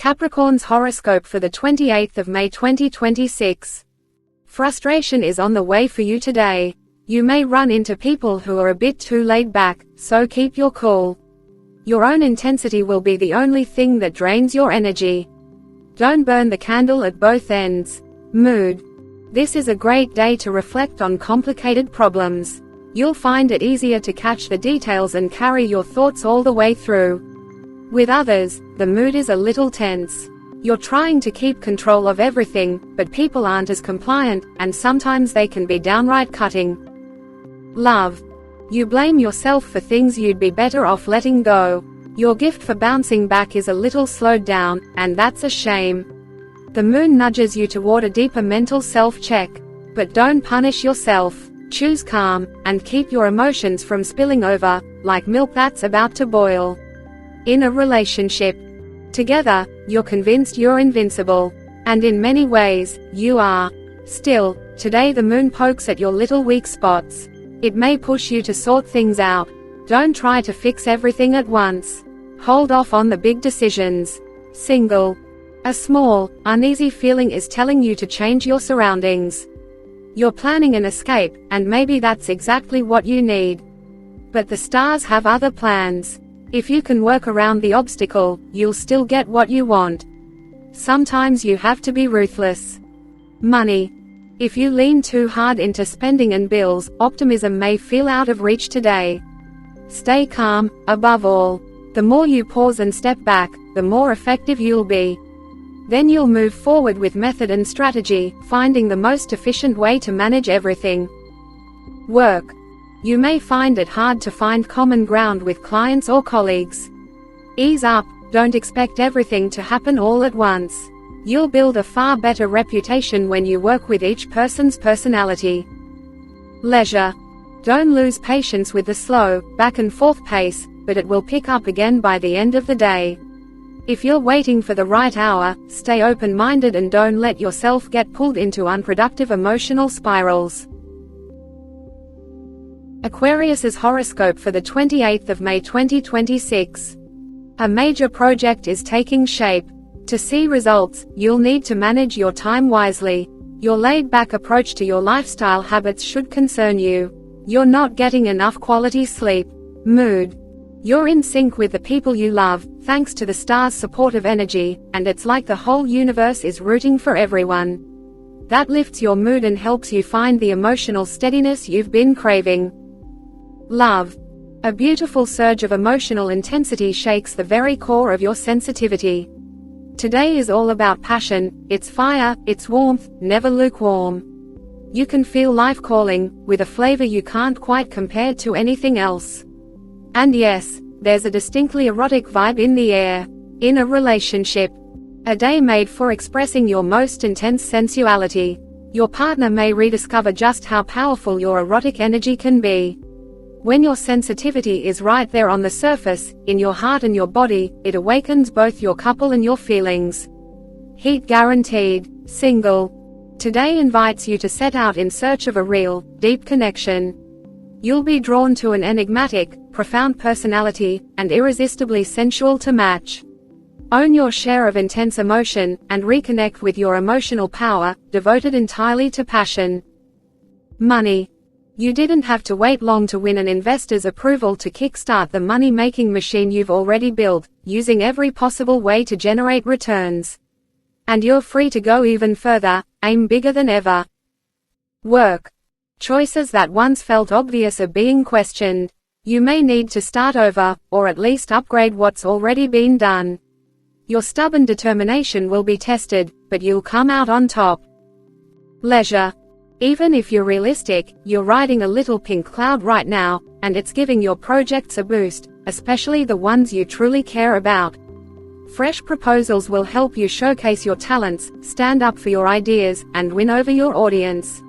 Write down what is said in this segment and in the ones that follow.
Capricorn's horoscope for the 28th of May 2026. Frustration is on the way for you today. You may run into people who are a bit too laid back, so keep your cool. Your own intensity will be the only thing that drains your energy. Don't burn the candle at both ends. Mood. This is a great day to reflect on complicated problems. You'll find it easier to catch the details and carry your thoughts all the way through. With others, the mood is a little tense. You're trying to keep control of everything, but people aren't as compliant, and sometimes they can be downright cutting. Love. You blame yourself for things you'd be better off letting go. Your gift for bouncing back is a little slowed down, and that's a shame. The moon nudges you toward a deeper mental self-check. But don't punish yourself. Choose calm, and keep your emotions from spilling over, like milk that's about to boil. In a relationship. Together, you're convinced you're invincible. And in many ways, you are. Still, today the moon pokes at your little weak spots. It may push you to sort things out. Don't try to fix everything at once. Hold off on the big decisions. Single. A small, uneasy feeling is telling you to change your surroundings. You're planning an escape, and maybe that's exactly what you need. But the stars have other plans. If you can work around the obstacle, you'll still get what you want. Sometimes you have to be ruthless. Money. If you lean too hard into spending and bills, optimism may feel out of reach today. Stay calm, above all. The more you pause and step back, the more effective you'll be. Then you'll move forward with method and strategy, finding the most efficient way to manage everything. Work. You may find it hard to find common ground with clients or colleagues. Ease up, don't expect everything to happen all at once. You'll build a far better reputation when you work with each person's personality. Leisure. Don't lose patience with the slow, back and forth pace, but it will pick up again by the end of the day. If you're waiting for the right hour, stay open-minded and don't let yourself get pulled into unproductive emotional spirals. Aquarius's horoscope for the 28th of May 2026. A major project is taking shape. To see results, you'll need to manage your time wisely. Your laid-back approach to your lifestyle habits should concern you. You're not getting enough quality sleep. Mood. You're in sync with the people you love, thanks to the stars' supportive energy, and it's like the whole universe is rooting for everyone. That lifts your mood and helps you find the emotional steadiness you've been craving. Love. A beautiful surge of emotional intensity shakes the very core of your sensitivity. Today is all about passion, it's fire, it's warmth, never lukewarm. You can feel life calling, with a flavor you can't quite compare to anything else. And yes, there's a distinctly erotic vibe in the air. In a relationship. A day made for expressing your most intense sensuality. Your partner may rediscover just how powerful your erotic energy can be. When your sensitivity is right there on the surface, in your heart and your body, it awakens both your couple and your feelings. Heat guaranteed. Single. Today invites you to set out in search of a real, deep connection. You'll be drawn to an enigmatic, profound personality, and irresistibly sensual to match. Own your share of intense emotion, and reconnect with your emotional power, devoted entirely to passion. Money. You didn't have to wait long to win an investor's approval to kickstart the money-making machine you've already built, using every possible way to generate returns. And you're free to go even further, aim bigger than ever. Work. Choices that once felt obvious are being questioned. You may need to start over, or at least upgrade what's already been done. Your stubborn determination will be tested, but you'll come out on top. Leisure. Even if you're realistic, you're riding a little pink cloud right now, and it's giving your projects a boost, especially the ones you truly care about. Fresh proposals will help you showcase your talents, stand up for your ideas, and win over your audience.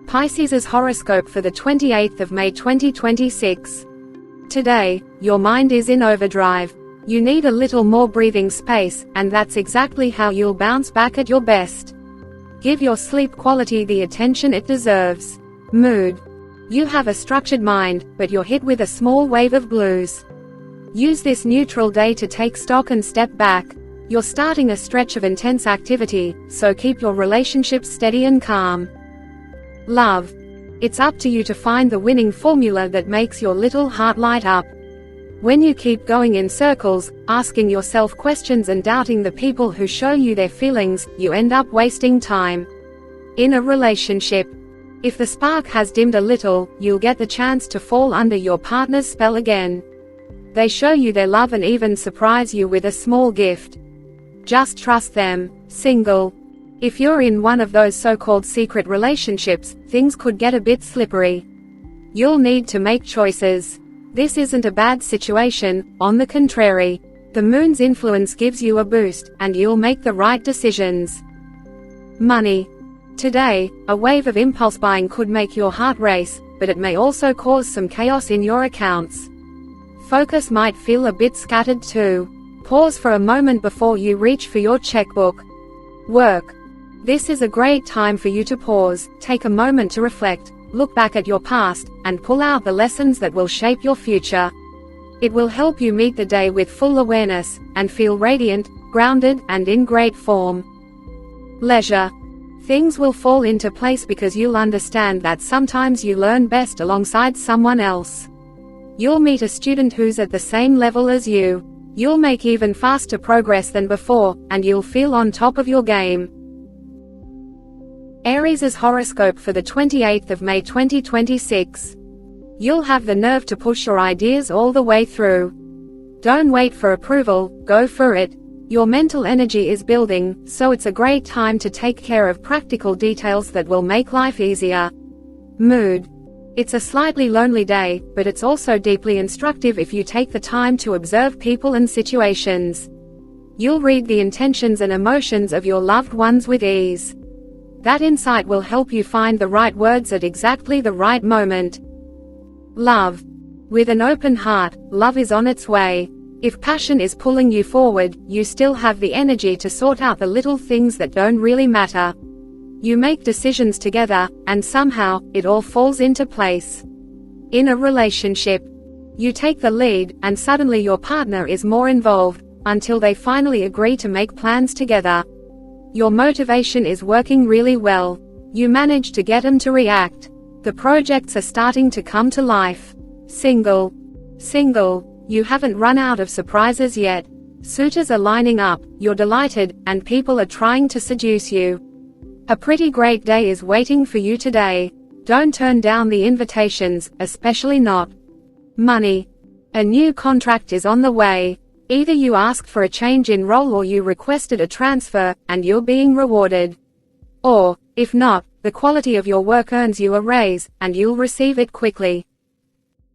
Pisces' horoscope for the 28th of May 2026. Today, your mind is in overdrive. You need a little more breathing space, and that's exactly how you'll bounce back at your best. Give your sleep quality the attention it deserves. Mood. You have a structured mind, but you're hit with a small wave of blues. Use this neutral day to take stock and step back. You're starting a stretch of intense activity, so keep your relationships steady and calm. Love. It's up to you to find the winning formula that makes your little heart light up. When you keep going in circles, asking yourself questions and doubting the people who show you their feelings, you end up wasting time. In a relationship, if the spark has dimmed a little, you'll get the chance to fall under your partner's spell again. They show you their love and even surprise you with a small gift. Just trust them. Single. If you're in one of those so-called secret relationships, things could get a bit slippery. You'll need to make choices. This isn't a bad situation, on the contrary. The moon's influence gives you a boost, and you'll make the right decisions. Money. Today, a wave of impulse buying could make your heart race, but it may also cause some chaos in your accounts. Focus might feel a bit scattered too. Pause for a moment before you reach for your checkbook. Work. This is a great time for you to pause, take a moment to reflect, look back at your past, and pull out the lessons that will shape your future. It will help you meet the day with full awareness, and feel radiant, grounded, and in great form. Leisure. Things will fall into place because you'll understand that sometimes you learn best alongside someone else. You'll meet a student who's at the same level as you. You'll make even faster progress than before, and you'll feel on top of your game. Aries' horoscope for the 28th of May 2026. You'll have the nerve to push your ideas all the way through. Don't wait for approval, go for it. Your mental energy is building, so it's a great time to take care of practical details that will make life easier. Mood. It's a slightly lonely day, but it's also deeply instructive if you take the time to observe people and situations. You'll read the intentions and emotions of your loved ones with ease. That insight will help you find the right words at exactly the right moment. Love. With an open heart, love is on its way. If passion is pulling you forward, you still have the energy to sort out the little things that don't really matter. You make decisions together, and somehow, it all falls into place. In a relationship, you take the lead, and suddenly your partner is more involved, until they finally agree to make plans together. Your motivation is working really well. You manage to get them to react. The projects are starting to come to life. Single. You haven't run out of surprises yet. Suitors are lining up, you're delighted, and people are trying to seduce you. A pretty great day is waiting for you today. Don't turn down the invitations, especially not. Money. A new contract is on the way. Either you asked for a change in role or you requested a transfer, and you're being rewarded. Or, if not, the quality of your work earns you a raise, and you'll receive it quickly.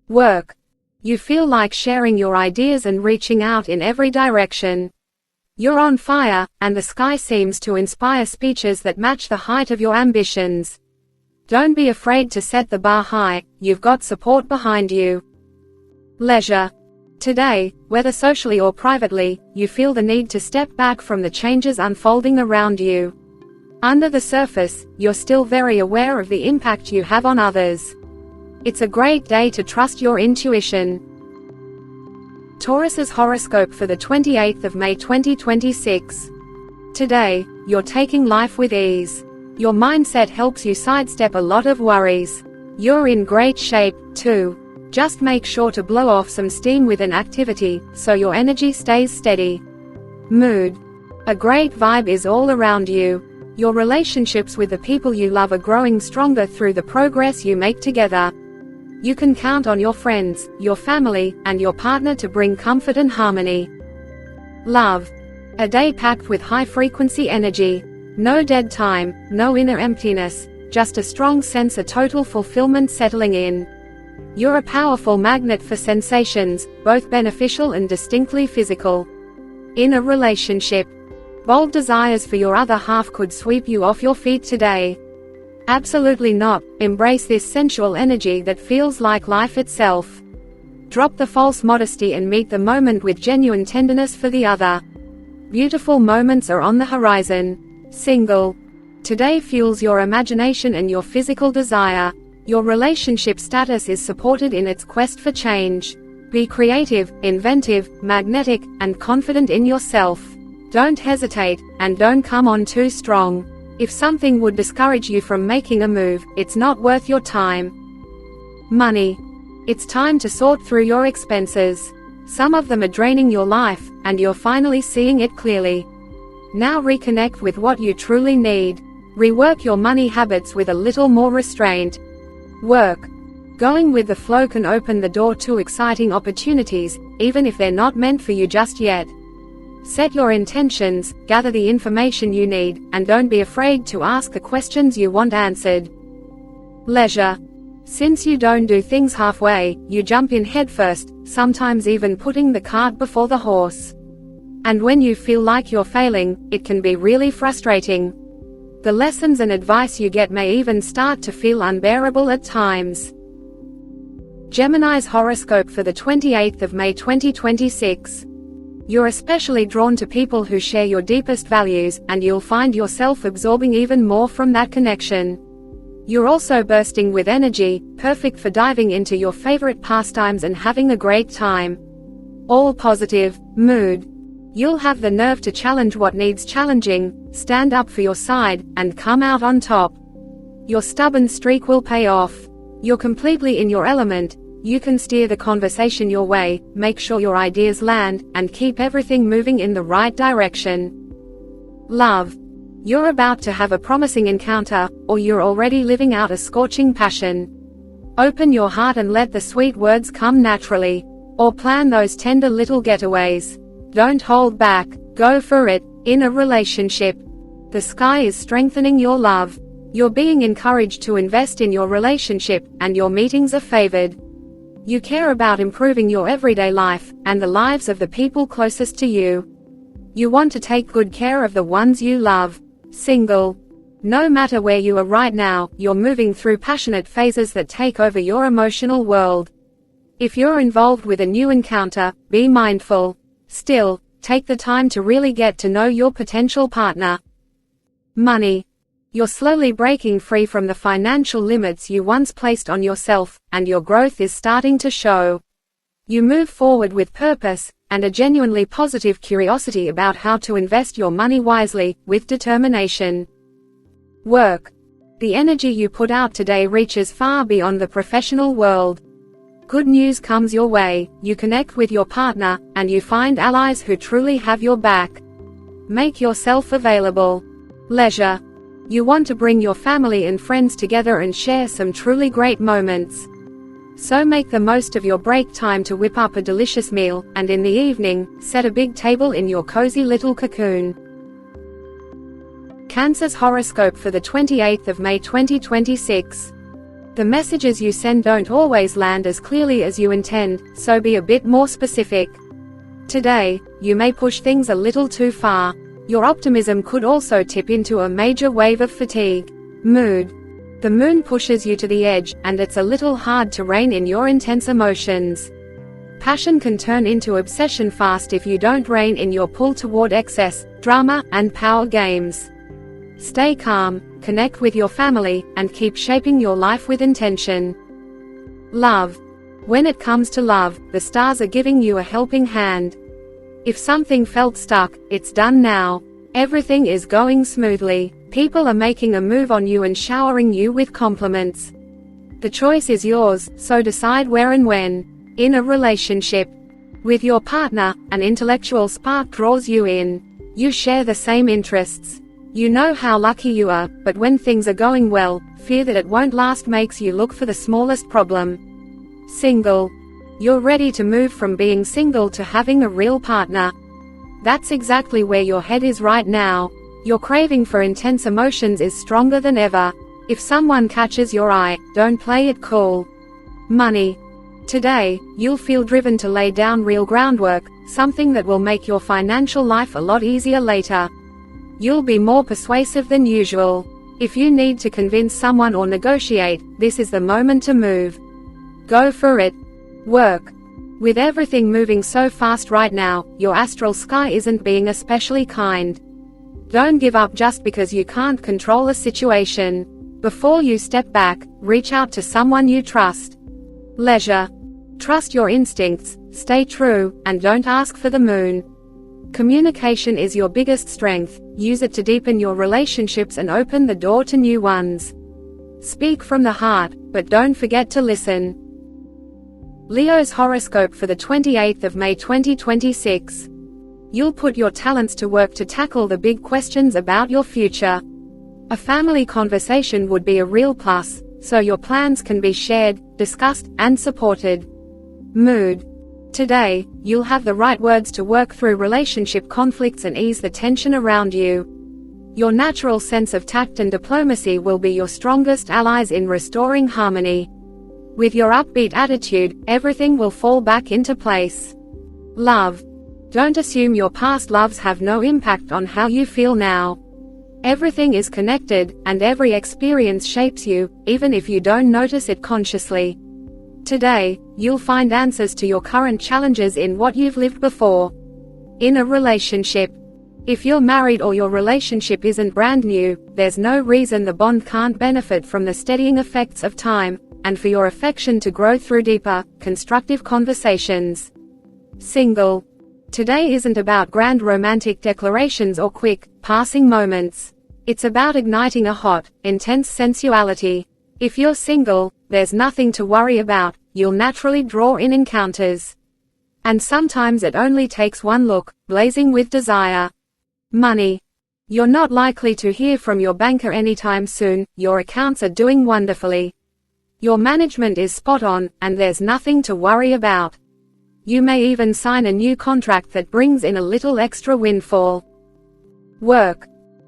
Work. You feel like sharing your ideas and reaching out in every direction. You're on fire, and the sky seems to inspire speeches that match the height of your ambitions. Don't be afraid to set the bar high, you've got support behind you. Leisure. Today, whether socially or privately, you feel the need to step back from the changes unfolding around you. Under the surface, you're still very aware of the impact you have on others. It's a great day to trust your intuition. Taurus's horoscope for the 28th of May 2026. Today, you're taking life with ease. Your mindset helps you sidestep a lot of worries. You're in great shape, too. Just make sure to blow off some steam with an activity, so your energy stays steady. Mood. A great vibe is all around you. Your relationships with the people you love are growing stronger through the progress you make together. You can count on your friends, your family, and your partner to bring comfort and harmony. Love. A day packed with high-frequency energy. No dead time, no inner emptiness, just a strong sense of total fulfillment settling in. You're a powerful magnet for sensations, both beneficial and distinctly physical. In a relationship, bold desires for your other half could sweep you off your feet today. Absolutely not. Embrace this sensual energy that feels like life itself. Drop the false modesty and meet the moment with genuine tenderness for the other. Beautiful moments are on the horizon. Single. Today fuels your imagination and your physical desire. Your relationship status is supported in its quest for change. Be creative, inventive, magnetic, and confident in yourself. Don't hesitate, and don't come on too strong. If something would discourage you from making a move, it's not worth your time. Money. It's time to sort through your expenses. Some of them are draining your life, and you're finally seeing it clearly. Now reconnect with what you truly need. Rework your money habits with a little more restraint. Work. Going with the flow can open the door to exciting opportunities, even if they're not meant for you just yet. Set your intentions, gather the information you need, and don't be afraid to ask the questions you want answered. Leisure. Since you don't do things halfway, you jump in headfirst, sometimes even putting the cart before the horse. And when you feel like you're failing, it can be really frustrating. The lessons and advice you get may even start to feel unbearable at times. Gemini's horoscope for the 28th of May 2026. You're especially drawn to people who share your deepest values, and you'll find yourself absorbing even more from that connection. You're also bursting with energy, perfect for diving into your favorite pastimes and having a great time. All positive mood. You'll have the nerve to challenge what needs challenging, stand up for your side, and come out on top. Your stubborn streak will pay off. You're completely in your element. You can steer the conversation your way, make sure your ideas land, and keep everything moving in the right direction. Love. You're about to have a promising encounter, or you're already living out a scorching passion. Open your heart and let the sweet words come naturally. Or plan those tender little getaways. Don't hold back, go for it. In a relationship, the sky is strengthening your love. You're being encouraged to invest in your relationship, and your meetings are favored. You care about improving your everyday life, and the lives of the people closest to you. You want to take good care of the ones you love. Single. No matter where you are right now, you're moving through passionate phases that take over your emotional world. If you're involved with a new encounter, be mindful. Still, take the time to really get to know your potential partner. Money. You're slowly breaking free from the financial limits you once placed on yourself, and your growth is starting to show. You move forward with purpose, and a genuinely positive curiosity about how to invest your money wisely, with determination. Work. The energy you put out today reaches far beyond the professional world. Good news comes your way, you connect with your partner, and you find allies who truly have your back. Make yourself available. Leisure. You want to bring your family and friends together and share some truly great moments. So make the most of your break time to whip up a delicious meal, and in the evening, set a big table in your cozy little cocoon. Cancer's horoscope for the 28th of May 2026. The messages you send don't always land as clearly as you intend, so be a bit more specific. Today, you may push things a little too far. Your optimism could also tip into a major wave of fatigue. Mood. The moon pushes you to the edge, and it's a little hard to rein in your intense emotions. Passion can turn into obsession fast if you don't rein in your pull toward excess, drama, and power games. Stay calm, connect with your family, and keep shaping your life with intention. Love. When it comes to love, the stars are giving you a helping hand. If something felt stuck, it's done now. Everything is going smoothly. People are making a move on you and showering you with compliments. The choice is yours, so decide where and when. In a relationship with your partner, an intellectual spark draws you in. You share the same interests. You know how lucky you are, but when things are going well, fear that it won't last makes you look for the smallest problem. Single. You're ready to move from being single to having a real partner. That's exactly where your head is right now. Your craving for intense emotions is stronger than ever. If someone catches your eye, don't play it cool. Money. Today, you'll feel driven to lay down real groundwork, something that will make your financial life a lot easier later. You'll be more persuasive than usual. If you need to convince someone or negotiate, this is the moment to move. Go for it. Work. With everything moving so fast right now, your astral sky isn't being especially kind. Don't give up just because you can't control a situation. Before you step back, reach out to someone you trust. Leisure. Trust your instincts, stay true, and don't ask for the moon. Communication is your biggest strength, use it to deepen your relationships and open the door to new ones. Speak from the heart, but don't forget to listen. Leo's horoscope for the 28th of May 2026. You'll put your talents to work to tackle the big questions about your future. A family conversation would be a real plus, so your plans can be shared, discussed, and supported. Mood. Today, you'll have the right words to work through relationship conflicts and ease the tension around you. Your natural sense of tact and diplomacy will be your strongest allies in restoring harmony. With your upbeat attitude, everything will fall back into place. Love. Don't assume your past loves have no impact on how you feel now. Everything is connected, and every experience shapes you, even if you don't notice it consciously. Today, you'll find answers to your current challenges in what you've lived before. In a relationship. If you're married or your relationship isn't brand new, there's no reason the bond can't benefit from the steadying effects of time, and for your affection to grow through deeper, constructive conversations. Single. Today isn't about grand romantic declarations or quick, passing moments. It's about igniting a hot, intense sensuality. If you're single, there's nothing to worry about, you'll naturally draw in encounters. And sometimes it only takes one look, blazing with desire. Money. You're not likely to hear from your banker anytime soon, your accounts are doing wonderfully. Your management is spot on, and there's nothing to worry about. You may even sign a new contract that brings in a little extra windfall. Work.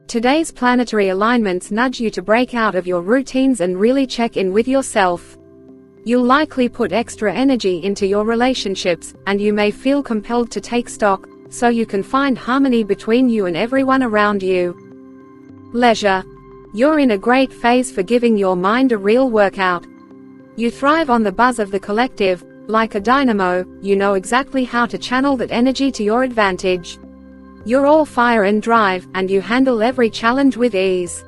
Today's planetary alignments nudge you to break out of your routines and really check in with yourself. You'll likely put extra energy into your relationships, and you may feel compelled to take stock, so you can find harmony between you and everyone around you. Leisure. You're in a great phase for giving your mind a real workout. You thrive on the buzz of the collective. Like a dynamo, you know exactly how to channel that energy to your advantage. You're all fire and drive, and you handle every challenge with ease.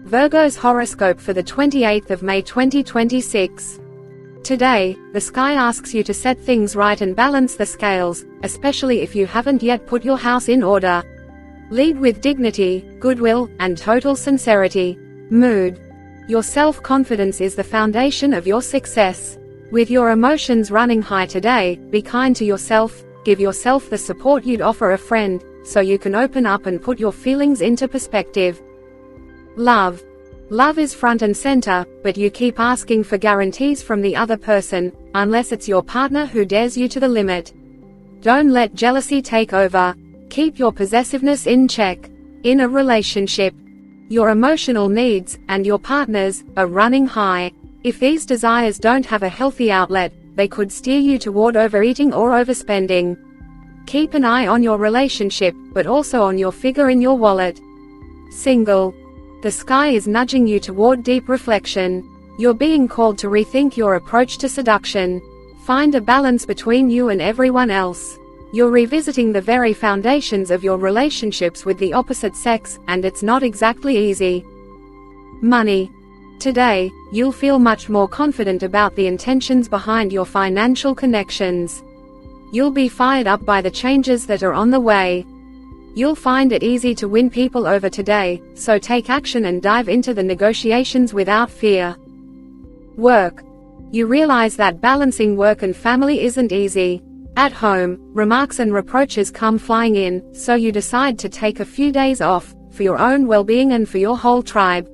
Virgo's horoscope for the 28th of May 2026. Today, the sky asks you to set things right and balance the scales, especially if you haven't yet put your house in order. Lead with dignity, goodwill, and total sincerity. Mood. Your self-confidence is the foundation of your success. With your emotions running high today, be kind to yourself, give yourself the support you'd offer a friend, so you can open up and put your feelings into perspective. Love. Love is front and center, but you keep asking for guarantees from the other person, unless it's your partner who dares you to the limit. Don't let jealousy take over. Keep your possessiveness in check. In a relationship, your emotional needs, and your partner's, are running high. If these desires don't have a healthy outlet, they could steer you toward overeating or overspending. Keep an eye on your relationship, but also on your figure in your wallet. Single. The sky is nudging you toward deep reflection. You're being called to rethink your approach to seduction. Find a balance between you and everyone else. You're revisiting the very foundations of your relationships with the opposite sex, and it's not exactly easy. Money. Today, you'll feel much more confident about the intentions behind your financial connections. You'll be fired up by the changes that are on the way. You'll find it easy to win people over today, so take action and dive into the negotiations without fear. Work. You realize that balancing work and family isn't easy. At home, remarks and reproaches come flying in, so you decide to take a few days off, for your own well-being and for your whole tribe.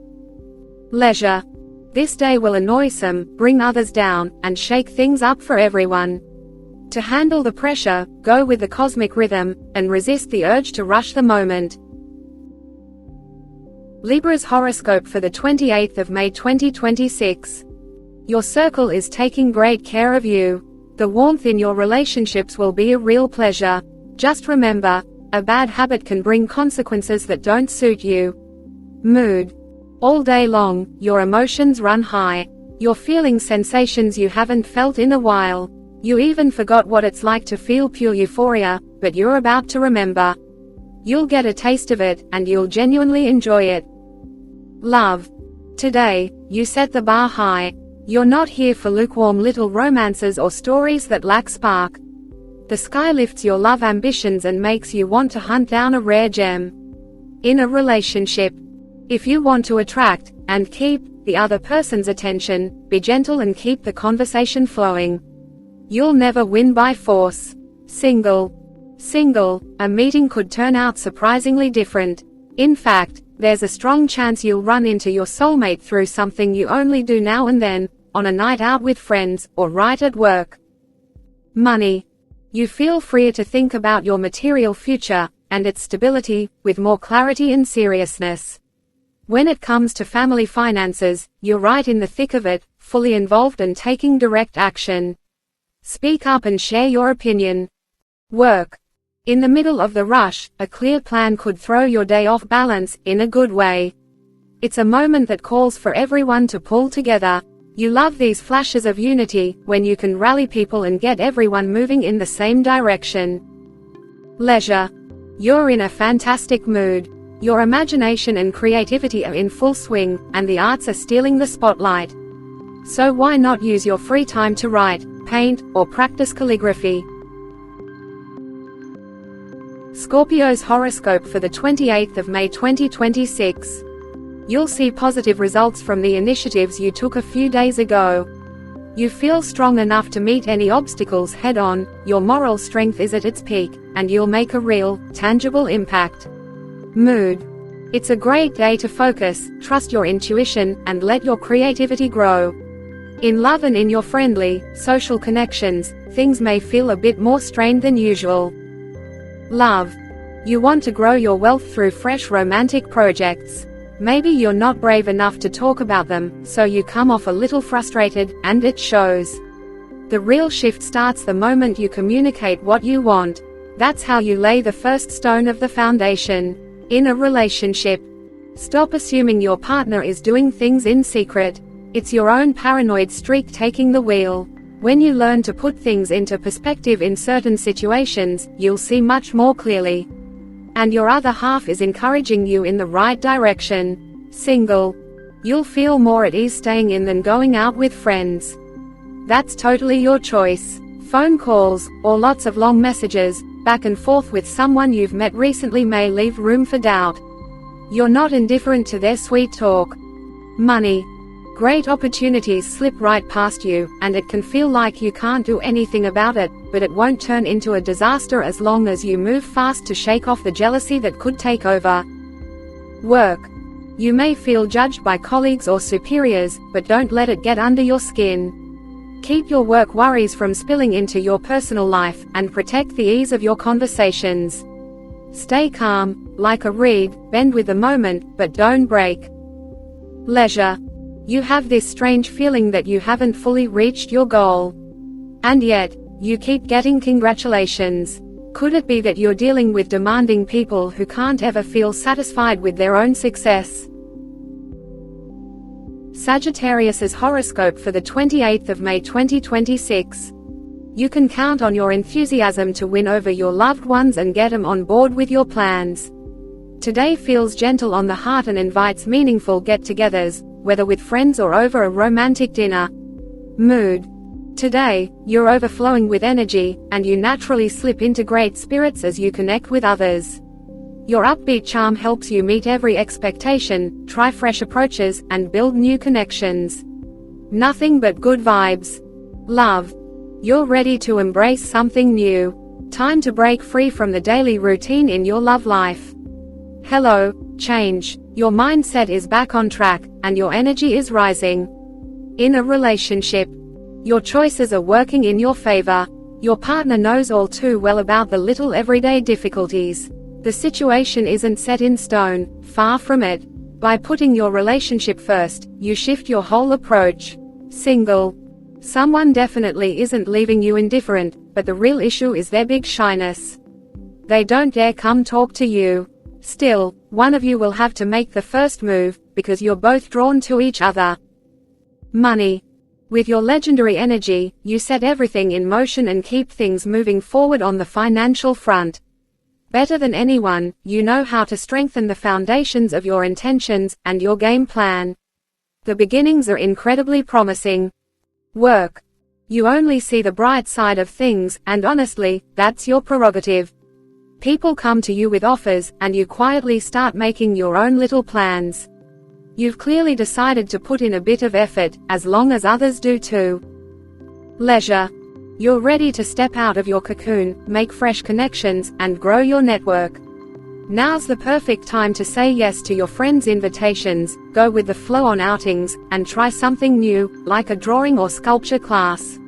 Leisure. This day will annoy some, bring others down, and shake things up for everyone. To handle the pressure, go with the cosmic rhythm, and resist the urge to rush the moment. Libra's horoscope for the 28th of May 2026. Your circle is taking great care of you. The warmth in your relationships will be a real pleasure. Just remember, a bad habit can bring consequences that don't suit you. Mood. All day long, your emotions run high. You're feeling sensations you haven't felt in a while. You even forgot what it's like to feel pure euphoria, but you're about to remember. You'll get a taste of it, and you'll genuinely enjoy it. Love. Today, you set the bar high. You're not here for lukewarm little romances or stories that lack spark. The sky lifts your love ambitions and makes you want to hunt down a rare gem. In a relationship, if you want to attract, and keep, the other person's attention, be gentle and keep the conversation flowing. You'll never win by force. Single, a meeting could turn out surprisingly different. In fact, there's a strong chance you'll run into your soulmate through something you only do now and then, on a night out with friends, or right at work. Money. You feel freer to think about your material future, and its stability, with more clarity and seriousness. When it comes to family finances, you're right in the thick of it, fully involved and taking direct action. Speak up and share your opinion. Work. In the middle of the rush, a clear plan could throw your day off balance, in a good way. It's a moment that calls for everyone to pull together. You love these flashes of unity, when you can rally people and get everyone moving in the same direction. Leisure. You're in a fantastic mood. Your imagination and creativity are in full swing, and the arts are stealing the spotlight. So why not use your free time to write, paint, or practice calligraphy? Scorpio's horoscope for the 28th of May 2026. You'll see positive results from the initiatives you took a few days ago. You feel strong enough to meet any obstacles head-on, your moral strength is at its peak, and you'll make a real, tangible impact. Mood. It's a great day to focus, trust your intuition, and let your creativity grow. In love and in your friendly, social connections, things may feel a bit more strained than usual. Love. You want to grow your wealth through fresh romantic projects. Maybe you're not brave enough to talk about them, so you come off a little frustrated, and it shows. The real shift starts the moment you communicate what you want. That's how you lay the first stone of the foundation. In a relationship, stop assuming your partner is doing things in secret. It's your own paranoid streak taking the wheel. When you learn to put things into perspective in certain situations, you'll see much more clearly. And your other half is encouraging you in the right direction. Single. You'll feel more at ease staying in than going out with friends. That's totally your choice. Phone calls, or lots of long messages, back and forth with someone you've met recently may leave room for doubt. You're not indifferent to their sweet talk. Money. Great opportunities slip right past you, and it can feel like you can't do anything about it, but it won't turn into a disaster as long as you move fast to shake off the jealousy that could take over. Work. You may feel judged by colleagues or superiors, but don't let it get under your skin. Keep your work worries from spilling into your personal life, and protect the ease of your conversations. Stay calm, like a reed, bend with the moment, but don't break. Leisure. You have this strange feeling that you haven't fully reached your goal. And yet, you keep getting congratulations. Could it be that you're dealing with demanding people who can't ever feel satisfied with their own success? Sagittarius's horoscope for the 28th of May 2026. You can count on your enthusiasm to win over your loved ones and get them on board with your plans. Today feels gentle on the heart and invites meaningful get-togethers, whether with friends or over a romantic dinner. Mood. Today, you're overflowing with energy, and you naturally slip into great spirits as you connect with others. Your upbeat charm helps you meet every expectation, try fresh approaches, and build new connections. Nothing but good vibes. Love. You're ready to embrace something new. Time to break free from the daily routine in your love life. Hello, change. Your mindset is back on track, and your energy is rising. In a relationship, your choices are working in your favor. Your partner knows all too well about the little everyday difficulties. The situation isn't set in stone, far from it. By putting your relationship first, you shift your whole approach. Single. Someone definitely isn't leaving you indifferent, but the real issue is their big shyness. They don't dare come talk to you. Still, one of you will have to make the first move, because you're both drawn to each other. Money. With your legendary energy, you set everything in motion and keep things moving forward on the financial front. Better than anyone, you know how to strengthen the foundations of your intentions, and your game plan. The beginnings are incredibly promising. Work. You only see the bright side of things, and honestly, that's your prerogative. People come to you with offers, and you quietly start making your own little plans. You've clearly decided to put in a bit of effort, as long as others do too. Leisure. You're ready to step out of your cocoon, make fresh connections, and grow your network. Now's the perfect time to say yes to your friends' invitations, go with the flow on outings, and try something new, like a drawing or sculpture class.